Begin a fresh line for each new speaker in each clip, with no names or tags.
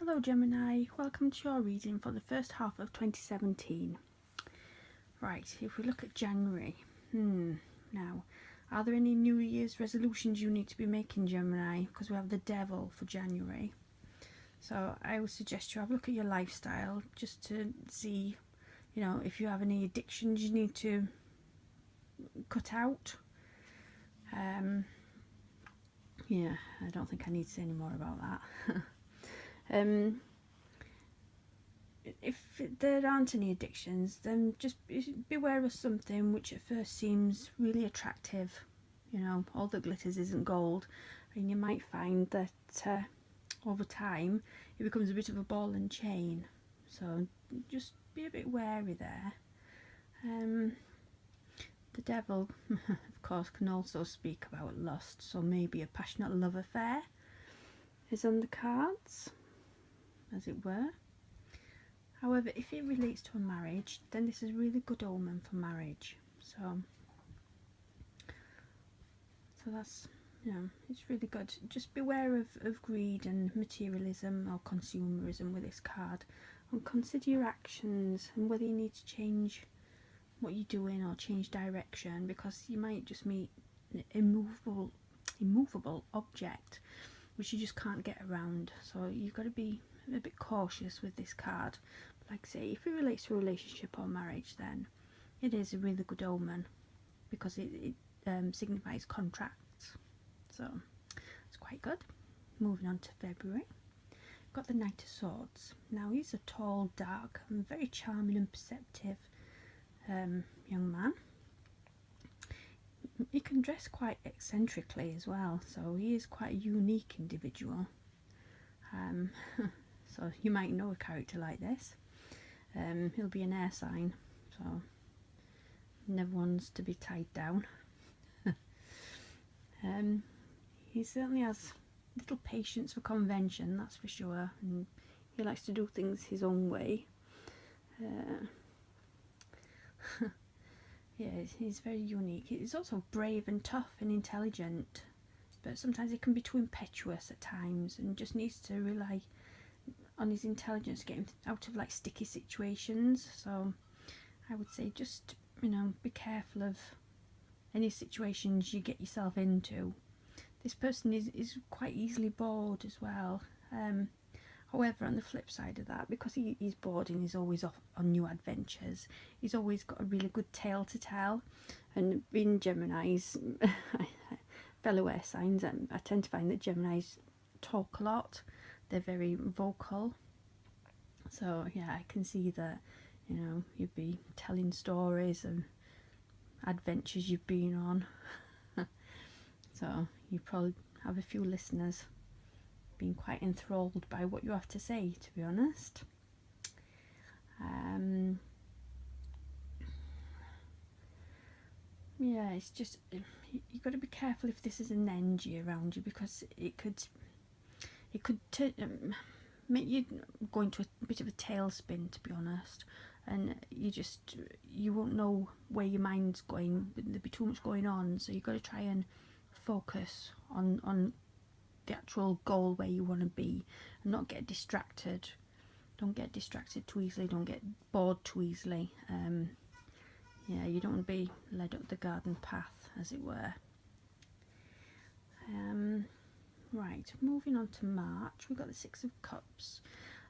Hello Gemini, welcome to your reading for the first half of 2017. Right, if we look at January, now, are there any New Year's resolutions you need to be making, Gemini? Because we have the devil for January. So I would suggest you have a look at your lifestyle just to see, if you have any addictions you need to cut out. Yeah, I don't think I need to say any more about that. If there aren't any addictions, then just beware of something which at first seems really attractive. All that glitters isn't gold, and you might find that over time it becomes a bit of a ball and chain. So just be a bit wary there. The devil, of course, can also speak about lust, so maybe a passionate love affair is on the cards, as it were. However, if it relates to a marriage, then this is a really good omen for marriage. So that's, it's really good. Just beware of greed and materialism or consumerism with this card, and consider your actions and whether you need to change what you're doing or change direction, because you might just meet an immovable object which you just can't get around. So you've got to be a bit cautious with this card. But like I say, if it relates to a relationship or marriage, then it is a really good omen, because it signifies contracts. So it's quite good. Moving on to February, got the Knight of Swords. Now he's a tall, dark and very charming and perceptive young man. He can dress quite eccentrically as well, so he is quite a unique individual. So you might know a character like this. He'll be an air sign, so never wants to be tied down. He certainly has little patience for convention, that's for sure, and he likes to do things his own way. Yeah, he's very unique. He's also brave and tough and intelligent, but sometimes he can be too impetuous at times and just needs to rely on his intelligence to get him out of like sticky situations. So I would say just, be careful of any situations you get yourself into. This person is quite easily bored as well. However, on the flip side of that, because he's bored and he's always off on new adventures, he's always got a really good tale to tell. And being Gemini's fellow air signs, I tend to find that Geminis talk a lot. They're very vocal. So yeah, I can see that, you'd be telling stories and adventures you've been on. So you probably have a few listeners being quite enthralled by what you have to say, to be honest. Yeah, it's just, you've got to be careful if this is an energy around you, because it could make you go into a bit of a tailspin, to be honest, and you won't know where your mind's going. There'll be too much going on, so you've got to try and focus on the actual goal where you want to be and not get distracted. Don't get distracted too easily, don't get bored too easily. Yeah, you don't want to be led up the garden path, as it were. Right, moving on to March, we've got the Six of Cups.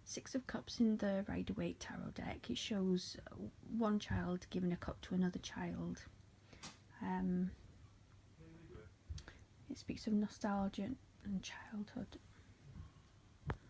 Six of Cups in the Rider-Waite tarot deck, it shows one child giving a cup to another child. It speaks of nostalgia and childhood.